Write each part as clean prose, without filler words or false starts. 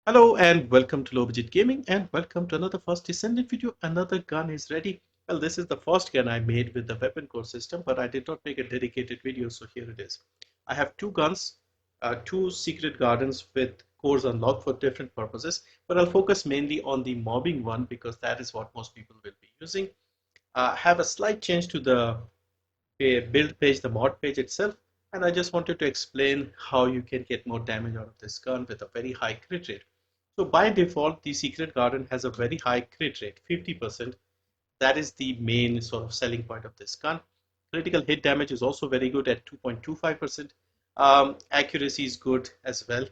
Hello and welcome to Low Budget Gaming and welcome to another First Descendant video. Another gun is ready. Well, this is the first gun I made with the weapon core system, but I did not make a dedicated video, so here it is. I have two guns, two secret gardens with cores unlocked for different purposes, but I'll focus mainly on the mobbing one because that is what most people will be using. Have a slight change to the build page, the mod page itself, and I just wanted to explain how you can get more damage out of this gun with a very high crit rate. So by default, the Secret Garden has a very high crit rate, 50%. That is the main sort of selling point of this gun. Critical hit damage is also very good at 2.25%. Accuracy is good as well.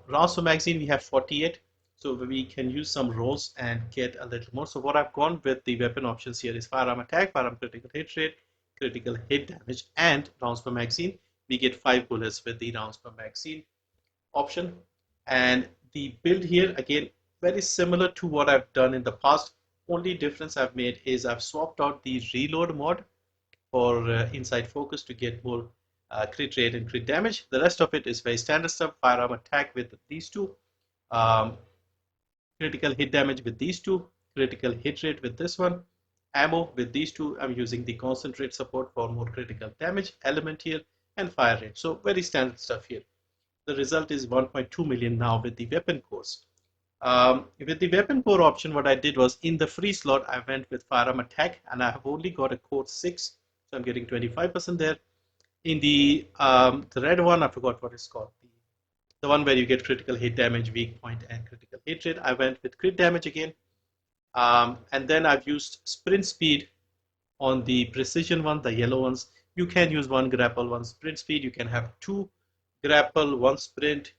Rounds per magazine, we have 48. So we can use some rolls and get a little more. So what I've gone with the weapon options here is firearm attack, firearm critical hit rate, critical hit damage, and rounds per magazine. We get 5 bullets with the rounds per magazine option. And the build here, again, very similar to what I've done in the past. Only difference I've made is I've swapped out the reload mod for inside focus to get more crit rate and crit damage. The rest of it is very standard stuff. Firearm attack with these two, um, critical hit damage with these two, critical hit rate with this one, ammo with these two. I'm using the concentrate support for more critical damage element here, and fire rate. So very standard stuff here. The result is 1.2 million now with the weapon cores. With the weapon core option, what I did was in the free slot, I went with firearm attack and I have only got a core 6. So I'm getting 25% there. In the red one, I forgot what it's called. The one where you get critical hit damage, weak point, and critical hit rate. I went with crit damage again. And then I've used sprint speed on the precision one, the yellow ones. You can use one grapple, one sprint speed. You can have two grapple, one sprint,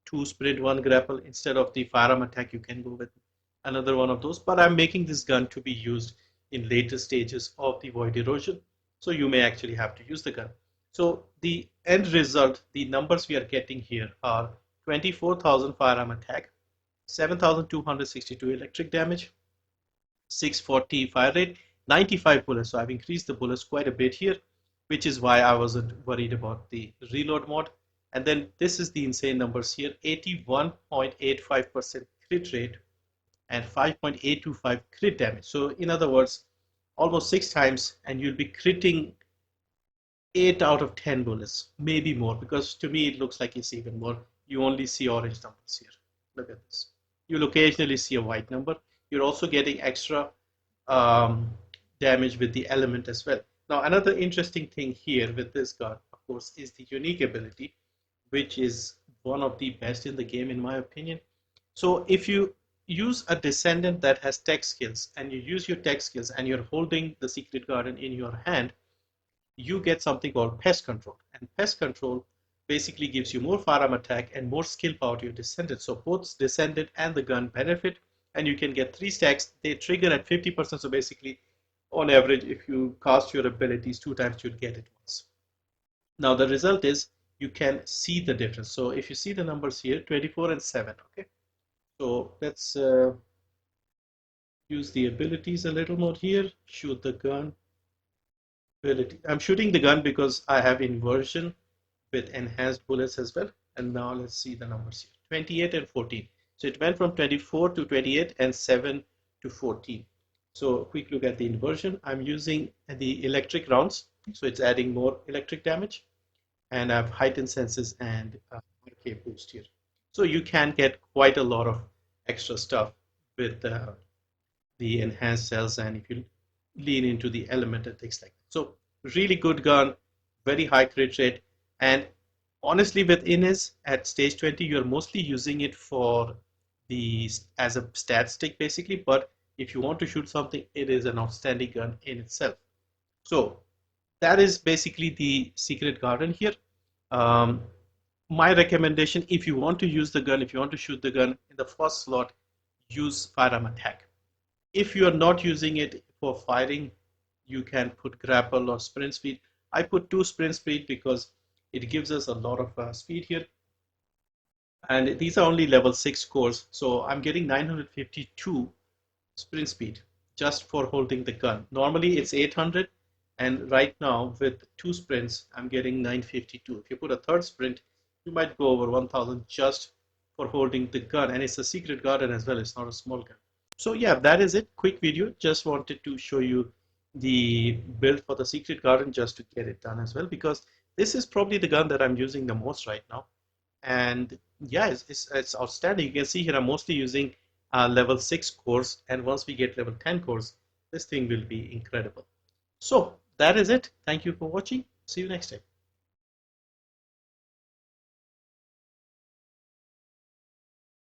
two sprint, one grapple. Instead of the firearm attack, you can go with another one of those. But I'm making this gun to be used in later stages of the void erosion. So you may actually have to use the gun. So the end result, the numbers we are getting here are 24,000 firearm attack, 7,262 electric damage, 640 fire rate, 95 bullets. So I've increased the bullets quite a bit here, which is why I wasn't worried about the reload mod. And then this is the insane numbers here, 81.85% crit rate and 5.825 crit damage. So in other words, almost 6 times, and you'll be critting 8 out of 10 bullets, maybe more, because to me it looks like it's even more. You only see orange numbers here. Look at this. You'll occasionally see a white number. You're also getting extra um, damage with the element as well. Now, another interesting thing here with this gun, of course, is the unique ability, which is one of the best in the game, in my opinion. So if you use a descendant that has tech skills and you use your tech skills and you're holding the secret garden in your hand, you get something called pest control. And pest control basically gives you more firearm attack and more skill power to your descendant. So both descendant and the gun benefit, and you can get 3 stacks. They trigger at 50%. So basically, on average, if you cast your abilities 2 times, you'll get it once. Now the result is you can see the difference. So if you see the numbers here, 24 and 7. Okay. So let's use the abilities a little more here. Shoot the gun. Ability. I'm shooting the gun because I have inversion with enhanced bullets as well. And now let's see the numbers here. 28 and 14. So it went from 24 to 28 and 7 to 14. So a quick look at the inversion. I'm using the electric rounds. So it's adding more electric damage. And I have heightened senses and RK boost here. So you can get quite a lot of extra stuff with the enhanced cells, and if you lean into the element and things like that. So really good gun, very high crit rate, and honestly with Innis at stage 20, you're mostly using it for the as a stat stick basically, but if you want to shoot something, it is an outstanding gun in itself. So that is basically the secret garden here. Um, my recommendation, if you want to use the gun, if you want to shoot the gun in the first slot, use firearm attack. If you are not using it for firing, you can put grapple or sprint speed. I put 2 sprint speed because it gives us a lot of speed here. And these are only level 6 cores. So I'm getting 952 sprint speed just for holding the gun. Normally it's 800. And right now with 2 sprints, I'm getting 952. If you put a third sprint, you might go over 1000 just for holding the gun, and it's a secret garden as well. It's not a small gun. So yeah, that is it. Quick video. Just wanted to show you the build for the secret garden just to get it done as well, because this is probably the gun that I'm using the most right now. And yeah, it's outstanding. You can see here I'm mostly using level 6 cores, and once we get level 10 cores, this thing will be incredible. So that is it. Thank you for watching. See you next time.